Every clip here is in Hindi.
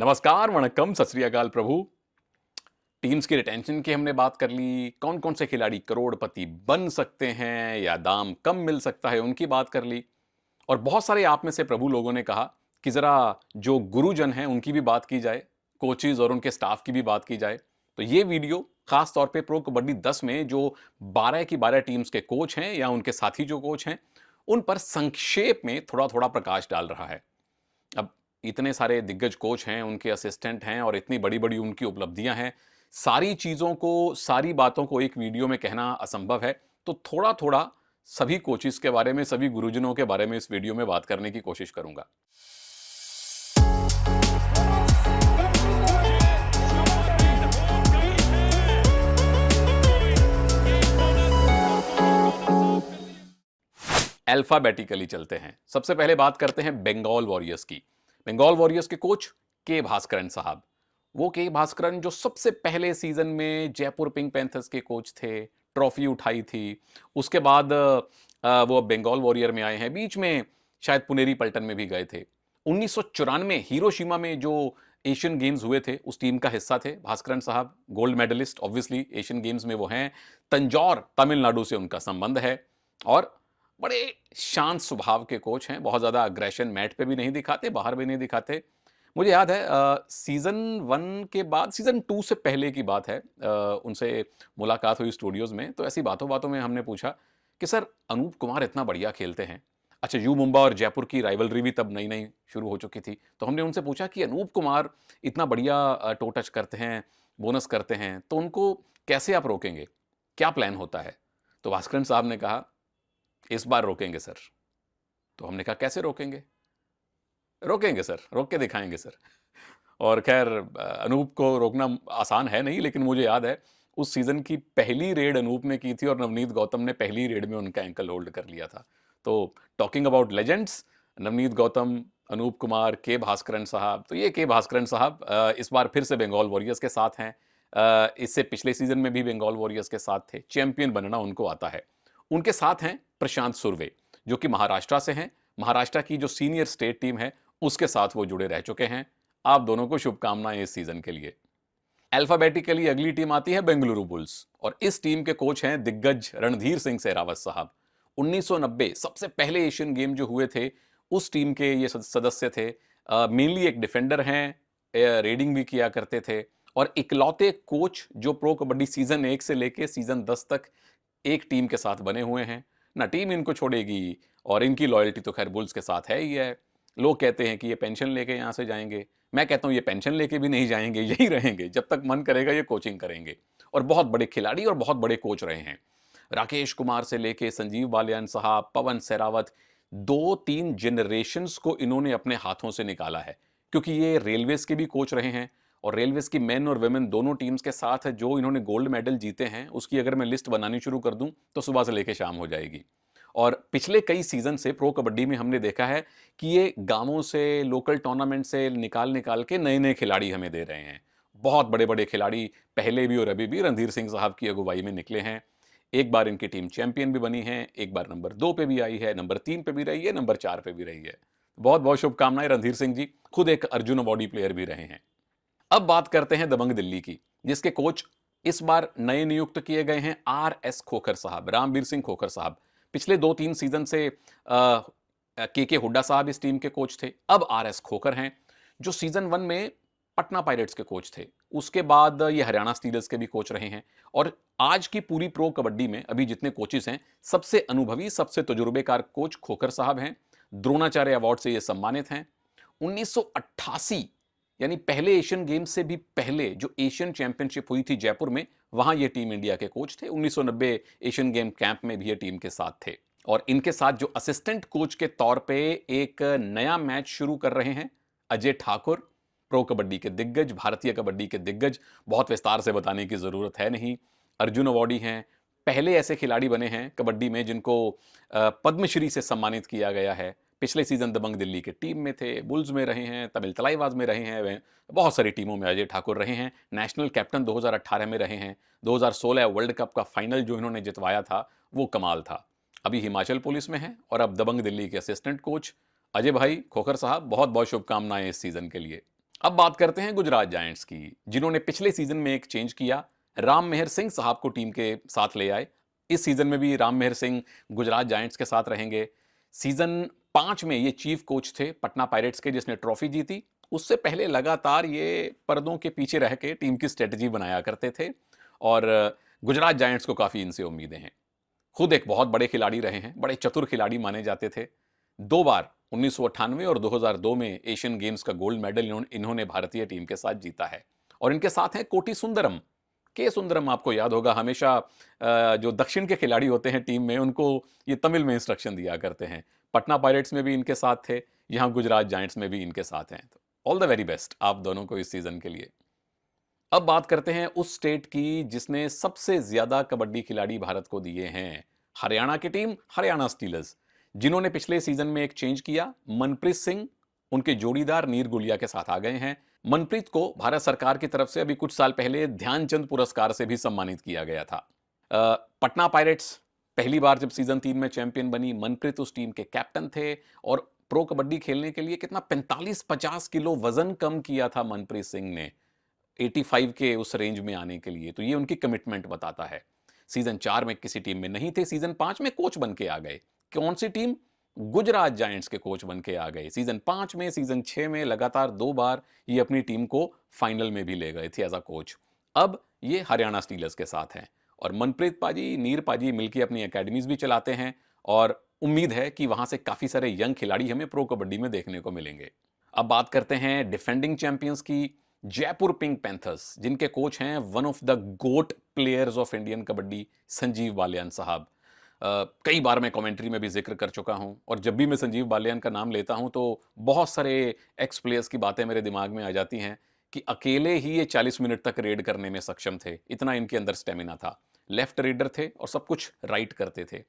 नमस्कार, वणक्कम, सत श्री अकाल प्रभु। टीम्स की रिटेंशन की हमने बात कर ली, कौन-कौन से खिलाड़ी करोड़पति बन सकते हैं या दाम कम मिल सकता है, उनकी बात कर ली। और बहुत सारे आप में से प्रभु लोगों ने कहा कि ज़रा जो गुरुजन हैं, उनकी भी बात की जाए, कोचेज़ और उनके स्टाफ की भी बात की जाए। तो ये वीडियो खास तौर पे प्रो कबड्डी 10 में जो 12 की 12 टीम्स के कोच हैं या उनके साथी जो कोच हैं, उन पर संक्षेप में थोड़ा-थोड़ा प्रकाश डाल रहा है। अब इतने सारे दिग्गज कोच हैं, उनके असिस्टेंट हैं और इतनी बड़ी-बड़ी उनकी उपलब्धियां हैं। सारी चीज़ों को, सारी बातों को एक वीडियो में कहना असंभव है। तो थोड़ा-थोड़ा सभी कोचेस के बारे में, सभी गुरुजनों के बारे में इस वीडियो में बात करने की कोशिश करूंगा। अल्फाबेटिकली चलते हैं। सबसे पहले बात करते हैं बंगाल वॉरियर्स की। बंगाल वॉरियर्स के कोच के भास्करन साहब। वो के भास्करन जो सबसे पहले सीजन में जयपुर पिंक पैंथर्स के कोच थे, ट्रॉफी उठाई थी। उसके बाद वो बंगाल वॉरियर में आए हैं। बीच में शायद पुनेरी पल्टन में भी गए थे। 1994 हिरोशिमा में जो एशियन गेम्स हुए थे, उस टीम का हिस्सा थे भास्करन साहब। Gold medallist obviously Asian Games में वो हैं। तंजौर तमिलनाडु से उनका संबंध है और बड़े शांत स्वभाव के कोच हैं। बहुत ज़्यादा अग्रेशन मैट पे भी नहीं दिखाते, बाहर भी नहीं दिखाते। मुझे याद है सीज़न 1 के बाद सीज़न 2 से पहले की बात है, उनसे मुलाकात हुई स्टूडियोज़ में, तो ऐसी बातों-बातों में हमने पूछा कि सर अनूप कुमार इतना बढ़िया खेलते हैं। अच्छा, यू मुंबा और जयपुर की राइवलरी भी तब नई-नई शुरू हो चुकी थी। तो हमने उनसे पूछा कि अनूप कुमार इतना बढ़िया टो टच करते हैं, बोनस करते हैं, तो उनको कैसे आप रोकेंगे? क्या प्लान होता है? तो भास्करन साहब ने कहा, "इस बार रोकेंगे सर।" तो हमने कहा, "कैसे रोकेंगे?" "रोकेंगे सर, रोक के दिखाएँगे सर।" और ख़ैर अनूप को रोकना आसान है नहीं, लेकिन मुझे याद है उस सीज़न की पहली रेड अनूप ने की थी और नवनीत गौतम ने पहली रेड में उनका एंकल होल्ड कर लिया था। तो talking about legends, Navneet Gautam, Anup Kumar, K Bhaskaran साहब। तो ये के भास्करन साहब इस बार फिर से बंगाल वॉरियर्स के साथ हैं। इससे पिछले सीज़न में भी बंगाल वॉरियर्स के साथ थे। चैंपियन बनना उनको आता है। उनके साथ हैं प्रशांत सुरवे, जो कि महाराष्ट्र से हैं। महाराष्ट्र की जो सीनियर स्टेट टीम है, उसके साथ वो जुड़े रह चुके हैं। आप दोनों को शुभकामनाएं इस सीजन के लिए। अल्फाबेटिकली अगली टीम आती है बेंगलुरु बुल्स और इस टीम के कोच हैं दिग्गज रणधीर सिंह सहरावत साहब। 1990 सबसे पहले एशियन गेम जो हुए थे, उस टीम के ये सदस्य थे। मेनली एक डिफेंडर हैं, रेडिंग भी किया करते थे और इकलौते कोच जो प्रो कबड्डी सीजन 1 से लेके सीजन 10 तक एक टीम के साथ बने हुए हैं। ना टीम इनको छोड़ेगी और इनकी लॉयल्टी तो खैर बुल्स के साथ है ही है। लोग कहते हैं कि ये पेंशन लेके यहाँ से जाएंगे। मैं कहता हूँ ये पेंशन लेके भी नहीं जाएंगे, यही रहेंगे जब तक मन करेगा, ये कोचिंग करेंगे। और बहुत बड़े खिलाड़ी और बहुत बड़े कोच रहे हैं। राकेश कुमार से लेके संजीव बालियान साहब, पवन सहरावत, 2-3 जनरेशन्स को इन्होंने अपने हाथों से निकाला है, क्योंकि ये रेलवेज के भी कोच रहे हैं और रेलवेज की मेन और वेमेन दोनों टीम्स के साथ जो इन्होंने गोल्ड मेडल जीते हैं, उसकी अगर मैं लिस्ट बनानी शुरू कर दूं तो सुबह से लेकर शाम हो जाएगी। और पिछले कई सीजन से प्रो कबड्डी में हमने देखा है कि ये गांवों से, लोकल टूर्नामेंट से निकाल के नए-नए खिलाड़ी हमें दे रहे हैं। बहुत बड़े-बड़े खिलाड़ी पहले भी और अभी भी रणधीर सिंह साहब की अगुवाई में निकले हैं। एक बार इनकी टीम चैंपियन भी बनी है, एक बार नंबर 2 पे भी आई है, नंबर 3 पे भी रही है, नंबर 4 पे भी रही है। बहुत-बहुत शुभकामनाएं रणधीर सिंह जी, खुद एक अर्जुन अवॉर्डी प्लेयर भी रहे हैं। अब बात करते हैं दबंग दिल्ली की, जिसके कोच इस बार नए नियुक्त किए गए हैं आर.एस. खोखर साहब, रामवीर सिंह खोखर साहब। पिछले 2-3 सीजन से के हुड्डा साहब इस टीम के कोच थे। अब आर.एस. खोखर हैं, जो सीजन 1 में पटना पायरेट्स के कोच थे। उसके बाद ये हरियाणा स्टीलर्स के भी कोच रहे हैं और आज की पूरी प्रो कबड्डी में अभी जितने कोचेस हैं, सबसे अनुभवी, सबसे तजुर्बेकार कोच खोखर साहब हैं। द्रोणाचार्य अवार्ड से ये सम्मानित हैं। 1988 यानी पहले एशियन गेम्स से भी पहले जो एशियन चैंपियनशिप हुई थी जयपुर में, वहां ये टीम इंडिया के कोच थे। 1990 एशियन गेम कैंप में भी ये टीम के साथ थे और इनके साथ जो असिस्टेंट कोच के तौर पे एक नया मैच शुरू कर रहे हैं अजय ठाकुर, प्रो कबड्डी के दिग्गज, भारतीय कबड्डी के दिग्गज। बहुत विस्तार से बताने की जरूरत है नहीं। अर्जुन अवॉर्डी हैं, पहले ऐसे खिलाड़ी बने हैं कबड्डी में जिनको पद्मश्री से सम्मानित किया गया है। पिछले सीजन दबंग दिल्ली के टीम में थे, बुल्स में रहे हैं, तमिल तलाईवाज में रहे हैं, वे बहुत सारी टीमों में अजय ठाकुर रहे हैं। नेशनल कैप्टन 2018 में रहे हैं। 2016 वर्ल्ड कप का फाइनल जो इन्होंने जितवाया था, वो कमाल था। अभी हिमाचल पुलिस में है और अब दबंग दिल्ली के असिस्टेंट कोच। अजय भाई खोखर साहब, बहुत बहुत शुभकामनाएं इस सीजन के लिए। अब बात करते हैं गुजरात जायंट्स की, जिन्होंने पिछले सीजन में एक चेंज किया, राम मेहर सिंह साहब को टीम के साथ ले आए। इस सीजन में भी राम मेहर सिंह गुजरात जायंट्स के साथ रहेंगे। सीजन 5 में ये चीफ कोच थे पटना पायरेट्स के, जिसने ट्रॉफी जीती। उससे पहले लगातार ये पर्दों के पीछे रह के टीम की स्ट्रेटजी बनाया करते थे और गुजरात जायंट्स को काफी इनसे उम्मीदें हैं। खुद एक बहुत बड़े खिलाड़ी रहे हैं, बड़े चतुर खिलाड़ी माने जाते थे। 2 बार 1998 और 2002 में एशियन गेम्स का गोल्ड मेडल इन्होंने भारतीय टीम के साथ जीता है। और इनके साथ हैं कोटी सुंदरम। के सुंदरम आपको याद होगा, हमेशा जो दक्षिण के खिलाड़ी होते हैं टीम में, उनको ये तमिल में इंस्ट्रक्शन दिया करते हैं। पटना पायरेट्स में भी इनके साथ थे, यहाँ गुजरात जायंट्स में भी इनके साथ हैं। तो ऑल द वेरी बेस्ट आप दोनों को इस सीजन के लिए। अब बात करते हैं उस स्टेट की जिसने सबसे ज्यादा कबड्डी खिलाड़ी भारत को दिए हैं, हरियाणा की टीम हरियाणा स्टीलर्स, जिन्होंने पिछले सीजन में एक चेंज किया। मनप्रीत सिंह उनके जोड़ीदार नीर गुलिया के साथ आ गए हैं। मनप्रीत को भारत सरकार की तरफ से अभी कुछ साल पहले ध्यानचंद पुरस्कार से भी सम्मानित किया गया था। पटना पायरेट्स पहली बार जब सीजन 3 में चैंपियन बनी, मनप्रीत उस टीम के कैप्टन थे और प्रो कबड्डी खेलने के लिए कितना 45-50 किलो वजन कम किया था मनप्रीत सिंह ने 85 के उस रेंज में आने के लिए। तो ये उनकी कमिटमेंट बताता है। सीजन 4 में किसी टीम में नहीं थे, सीजन 5 में कोच बन के आ गए। कौन सी टीम? गुजरात जायंट्स के कोच बन के आ गए। सीजन 5 में, सीजन 6 में लगातार 2 बार ये अपनी टीम को फाइनल में भी ले गए थे एज अ कोच। अब ये हरियाणा स्टीलर्स के साथ हैं और मनप्रीत पाजी, नीर पाजी मिलकर अपनी एकेडमीज भी चलाते हैं और उम्मीद है कि वहां से काफी सारे यंग खिलाड़ी हमें प्रो कबड्डी में देखने को मिलेंगे। अब बात करते हैं डिफेंडिंग चैंपियंस की, जयपुर पिंक पैंथर्स, जिनके कोच हैं one of the GOAT players of Indian kabaddi, Sanjeev Baliyan साहब। कई बार मैं कमेंट्री में भी जिक्र कर चुका हूं और जब भी मैं संजीव बालियान का नाम लेता हूं तो बहुत सारे एक्स प्लेयर्स की बातें मेरे दिमाग में आ जाती हैं कि अकेले ही ये 40 मिनट तक रेड करने में सक्षम थे, इतना इनके अंदर स्टेमिना था। लेफ्ट रेडर थे और सब कुछ राइट करते थे।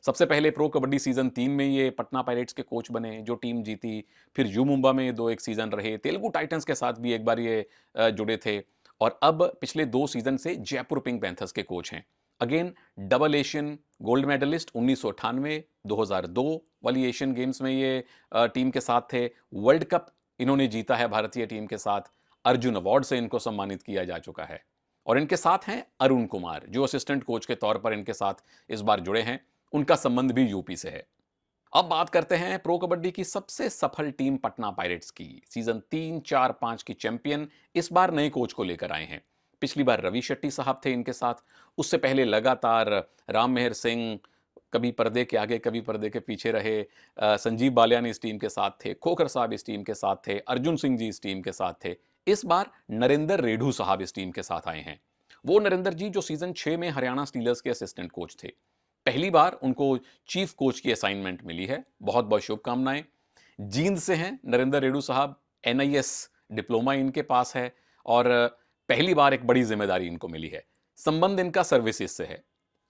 सबसे पहले प्रो कबड्डी सीजन 3 में ये पटना पायरेट्स के कोच बने, जो टीम जीती। फिर यू मुंबा में 2 एक सीजन रहे, तेलुगु टाइटंस के साथ भी एक बार ये जुड़े थे और अब पिछले 2 सीजन से जयपुर पिंक पैंथर्स के कोच हैं। Again double Asian gold medallist 1998 2002 वाली एशियन गेम्स में ये टीम के साथ थे। वर्ल्ड कप इन्होंने जीता है भारतीय टीम के साथ। अर्जुन अवार्ड से इनको सम्मानित किया जा चुका है। और इनके साथ हैं अरुण कुमार, जो असिस्टेंट कोच के तौर पर इनके साथ इस बार जुड़े हैं। उनका संबंध भी यूपी से है। अब बात करते हैं प्रो कबड्डी की सबसे सफल टीम पटना पायरेट्स की। सीजन 3, 4, 5 की चैंपियन इस बार नए कोच को लेकर आए हैं। पिछली बार रवि शेट्टी साहब थे इनके साथ। उससे पहले लगातार राम मेहर सिंह कभी पर्दे के आगे कभी पर्दे के पीछे रहे। संजीव बालियान इस टीम के साथ थे, खोखर साहब इस टीम के साथ थे, अर्जुन सिंह जी इस टीम के साथ थे। इस बार नरेंद्र रेडू साहब इस टीम के साथ आए हैं। वो नरेंद्र जी जो सीजन 6 में हरियाणा स्टीलर्स के असिस्टेंट कोच थे। पहली बार उनको चीफ कोच की असाइनमेंट मिली है। बहुत बहुत शुभकामनाएं। जींद से हैं नरेंद्र रेडू साहब, NIS डिप्लोमा इनके पास है और पहली बार एक बड़ी जिम्मेदारी इनको मिली है। संबंध इनका सर्विसेज से है।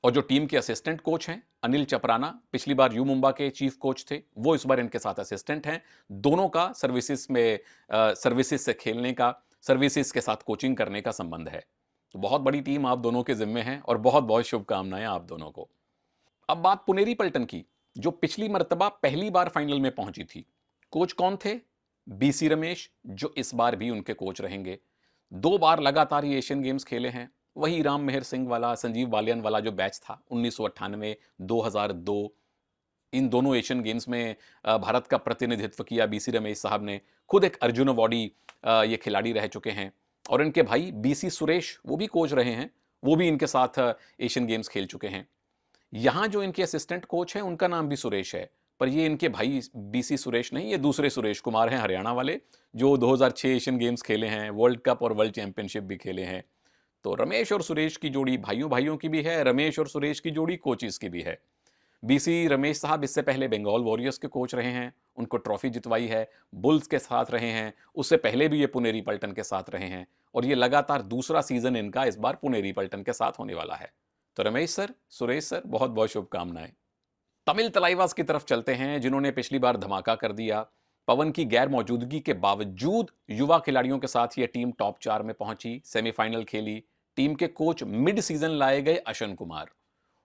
और जो टीम के असिस्टेंट कोच हैं अनिल चपराना, पिछली बार यू मुंबा के चीफ कोच थे, वो इस बार इनके साथ असिस्टेंट हैं। दोनों का सर्विसेज में सर्विसेज से खेलने का, सर्विसेज के साथ कोचिंग करने का संबंध है। तो बहुत बड़ी टीम आप दोनों के जिम्मे है और बहुत बहुत शुभकामनाएं आप दोनों को। अब बात पुनेरी पल्टन की, जो पिछली मर्तबा पहली बार फाइनल में पहुंची थी। कोच कौन थे? BC रमेश, जो इस बार भी उनके कोच रहेंगे। 2 बार लगातार ये एशियन गेम्स खेले हैं। वही राम मेहर सिंह वाला, संजीव बालियान वाला जो बैच था 1998 2002, इन दोनों एशियन गेम्स में भारत का प्रतिनिधित्व किया BC रमेश साहब ने। खुद एक अर्जुन अवार्डी ये खिलाड़ी रह चुके हैं और इनके भाई BC सुरेश, वो भी कोच रहे हैं। वो भी इनके साथ एशियन गेम्स खेल चुके हैं। यहां जो इनके असिस्टेंट कोच हैं उनका नाम भी सुरेश है, पर ये इनके भाई BC सुरेश नहीं, ये दूसरे सुरेश कुमार हैं, हरियाणा वाले, जो 2006 एशियन गेम्स खेले हैं, वर्ल्ड कप और वर्ल्ड चैंपियनशिप भी खेले हैं। तो रमेश और सुरेश की जोड़ी भाइयों भाइयों की भी है, रमेश और सुरेश की जोड़ी कोचिस की भी है। BC रमेश साहब इससे पहले बंगाल वॉरियर्स के कोच रहे हैं, उनको ट्रॉफी जितवाई है। बुल्स के साथ रहे हैं, उससे पहले भी ये पुनेरी पल्टन के साथ रहे हैं और ये लगातार दूसरा सीजन इनका इस बार पुनेरी पल्टन के साथ होने वाला है। तो रमेश सर, सुरेश सर, बहुत बहुत शुभकामनाएं। तमिल तलाइवास की तरफ चलते हैं, जिन्होंने पिछली बार धमाका कर दिया। पवन की गैर मौजूदगी के बावजूद युवा खिलाड़ियों के साथ यह टीम टॉप 4 में पहुंची, सेमीफाइनल खेली। टीम के कोच मिड सीजन लाए गए अशन कुमार।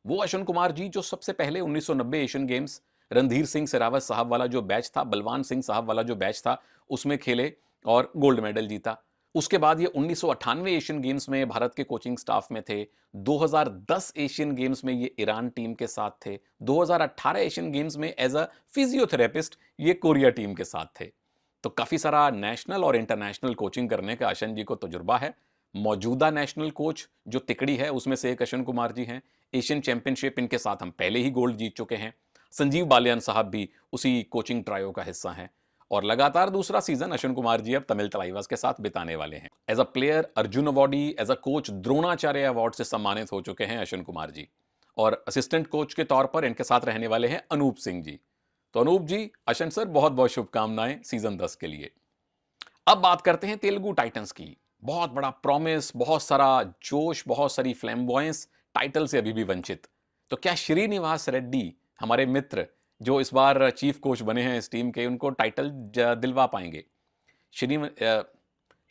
वो अशन कुमार जी जो सबसे पहले 1990 एशियन गेम्स रणधीर सिंह सिरावत साहब वाला जो बैच था, बलवान सिंह साहब वाला जो बैच था, उसमें खेले। और गोल्ड मेडल जीता। उसके बाद ये 1998 एशियन गेम्स में भारत के कोचिंग स्टाफ में थे। 2010 एशियन गेम्स में ये ईरान टीम के साथ थे। 2018 एशियन गेम्स में एज अ फिजियोथेरेपिस्ट ये कोरिया टीम के साथ थे। तो काफी सारा नेशनल और इंटरनेशनल कोचिंग करने का अशन जी को तजुर्बा है। मौजूदा नेशनल कोच जो तिकड़ी है उसमें से एक अशन कुमार जी हैं। एशियन चैंपियनशिप इनके साथ हम पहले ही गोल्ड जीत चुके हैं। संजीव बालियान साहब भी उसी कोचिंग ट्रायो का हिस्सा हैं और लगातार दूसरा सीजन अश्विन कुमार जी अब तमिल तलाइवास के साथ बिताने वाले हैं। As a player Arjun awardee, as a coach Dronacharya award से सम्मानित हो चुके हैं अश्विन कुमार जी और असिस्टेंट कोच के तौर पर इनके साथ रहने वाले हैं अनूप सिंह जी। तो अनूप जी, अश्विन सर, बहुत बहुत शुभकामनाएं सीजन 10 के लिए। अब बात करते हैं तेलुगु टाइटंस की। बहुत बड़ा प्रॉमिस, बहुत सारा जोश, बहुत सारी फ्लैम्बॉयंस, टाइटल से अभी भी वंचित। तो क्या श्रीनिवास रेड्डी, हमारे मित्र जो इस बार चीफ कोच बने हैं इस टीम के, उनको टाइटल दिलवा पाएंगे?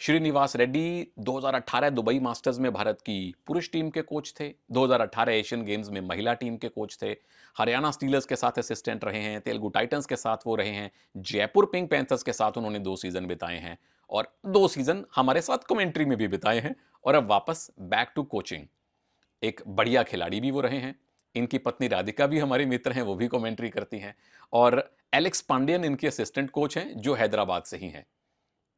श्रीनिवास रेड्डी 2018 दुबई मास्टर्स में भारत की पुरुष टीम के कोच थे। 2018 एशियन गेम्स में महिला टीम के कोच थे। हरियाणा स्टीलर्स के साथ असिस्टेंट रहे हैं। तेलुगु टाइटंस के साथ वो रहे हैं। जयपुर पिंक पैंथर्स के साथ उन्होंने 2 सीजन बिताए हैं और 2 सीजन हमारे साथ कमेंट्री में भी बिताए हैं और अब वापस बैक टू कोचिंग। एक बढ़िया खिलाड़ी भी वो रहे हैं। इनकी पत्नी राधिका भी हमारे मित्र हैं, वो भी कमेंट्री करती हैं और एलेक्स पांडियन इनके असिस्टेंट कोच हैं जो हैदराबाद से ही हैं।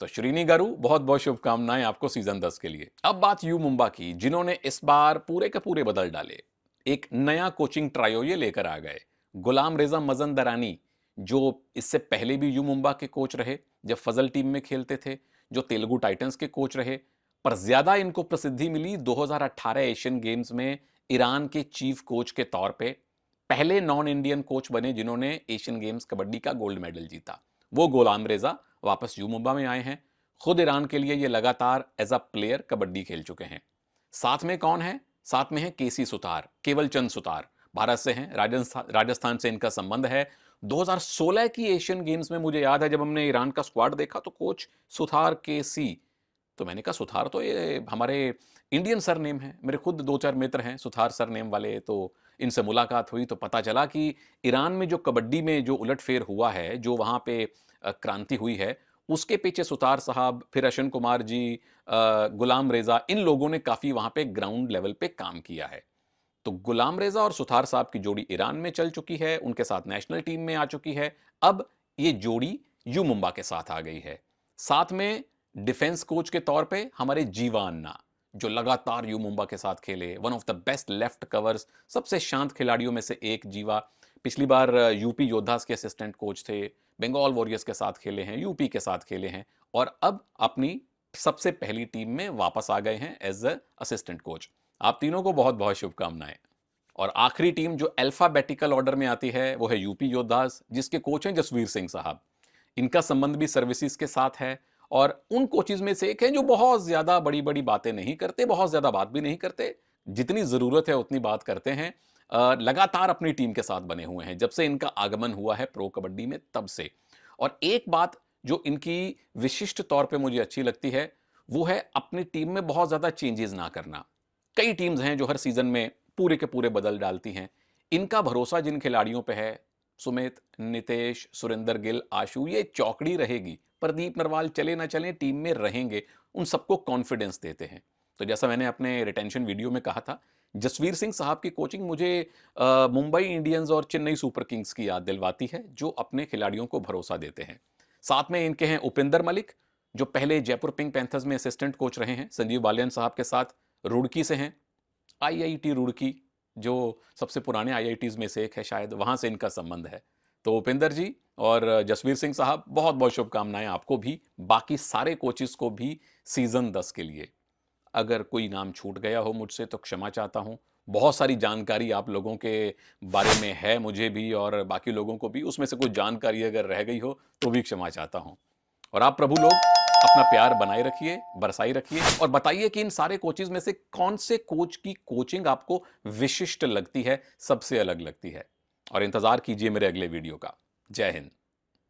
तो श्रीनी गारू, बहुत बहुत शुभकामनाएं आपको सीजन 10 के लिए। अब बात यू मुंबा की, जिन्होंने इस बार पूरे के पूरे बदल डाले। एक नया कोचिंग ट्रायो ये लेकर आ गए। गुलाम रेजा मजंदरानी, जो इससे पहले भी यू मुंबा के कोच रहे जब फजल टीम में खेलते थे, जो तेलुगु टाइटंस के कोच रहे, पर ज्यादा इनको प्रसिद्धि मिली 2018 एशियन गेम्स में ईरान के चीफ कोच के तौर पे। पहले नॉन इंडियन कोच बने जिन्होंने एशियन गेम्स कबड्डी का गोल्ड मेडल जीता। वो गुलाम रेजा वापस यू मुंबा में आए हैं। खुद ईरान के लिए ये लगातार एज अ प्लेयर कबड्डी खेल चुके हैं। साथ में कौन है? साथ में है केसी सुतार, केवल चंद सुतार, भारत से हैं, राजस्थान से इनका संबंध है। 2016 की एशियन गेम्स में मुझे याद है जब हमने ईरान का स्क्वाड देखा तो कोच सुतार केसी, तो मैंने कहा सुथार तो ये हमारे इंडियन सरनेम है। मेरे खुद 2-4 मित्र हैं सुथार सरनेम वाले, तो इनसे मुलाकात हुई तो पता चला कि ईरान में जो कबड्डी में जो उलटफेर हुआ है, जो वहाँ पे क्रांति हुई है, उसके पीछे सुतार साहब, फिर अश्विन कुमार जी, गुलाम रेजा, इन लोगों ने काफ़ी वहाँ पे ग्राउंड लेवल पे काम किया है। तो गुलाम रेजा और सुथार साहब की जोड़ी ईरान में चल चुकी है, उनके साथ नेशनल टीम में आ चुकी है। अब ये जोड़ी यू मुंबा के साथ आ गई है। साथ में डिफेंस कोच के तौर पे हमारे जीवा अन्ना, जो लगातार यू मुंबा के साथ खेले, one of the best left covers, सबसे शांत खिलाड़ियों में से एक जीवा। पिछली बार यूपी योद्धास के असिस्टेंट कोच थे, बंगाल वॉरियर्स के साथ खेले हैं, यूपी के साथ खेले हैं और अब अपनी सबसे पहली टीम में वापस आ गए हैं एज अ असिस्टेंट कोच। आप तीनों को बहुत बहुत शुभकामनाएं। और आखिरी टीम जो अल्फाबेटिकल ऑर्डर में आती है वो है यूपी योद्धास, जिसके कोच हैं जसवीर सिंह साहब। इनका संबंध भी सर्विसेज के साथ है और उन कोचेज में से एक है जो बहुत ज्यादा बड़ी बड़ी बातें नहीं करते, बहुत ज्यादा बात भी नहीं करते, जितनी जरूरत है उतनी बात करते हैं। लगातार अपनी टीम के साथ बने हुए हैं जब से इनका आगमन हुआ है प्रो कबड्डी में, तब से। और एक बात जो इनकी विशिष्ट तौर पे मुझे अच्छी लगती है वो है अपनी टीम में बहुत ज्यादा चेंजेस ना करना। कई टीम्स हैं जो हर सीजन में पूरे के पूरे बदल डालती हैं। इनका भरोसा जिन खिलाड़ियों पे है, सुमित, नितेश, सुरेंद्र गिल, आशु, ये चौकड़ी रहेगी। प्रदीप नरवाल चले ना चले टीम में रहेंगे, उन सबको कॉन्फिडेंस देते हैं। तो जैसा मैंने अपने रिटेंशन वीडियो में कहा था, जसवीर सिंह साहब की कोचिंग मुझे मुंबई इंडियंस और चेन्नई सुपर किंग्स की याद दिलवाती है, जो अपने खिलाड़ियों को भरोसा देते हैं। साथ में इनके हैं उपिंदर मलिक, जो पहले जयपुर पिंक पैंथर्स में असिस्टेंट कोच रहे हैं संजीव बालियान साहब के साथ, रुड़की से हैं, आईआईटी रुड़की जो सबसे पुराने आईआईटीज में से एक है शायद, वहां से इनका संबंध है। तो उपिंदर जी और जसवीर सिंह साहब, बहुत बहुत शुभकामनाएं आपको भी, बाकी सारे कोचेस को भी सीजन 10 के लिए। अगर कोई नाम छूट गया हो मुझसे तो क्षमा चाहता हूं। बहुत सारी जानकारी आप लोगों के बारे में है मुझे भी और बाकी लोगों को भी, उसमें से कुछ जानकारी अगर रह गई हो तो भी क्षमा चाहता हूं। और आप प्रभु लोग अपना प्यार बनाए रखिए, बरसाई रखिए और बताइए कि इन सारे कोचेज में से कौन से कोच की कोचिंग आपको विशिष्ट लगती है, सबसे अलग लगती है। और इंतजार कीजिए मेरे अगले वीडियो का। जय हिंद।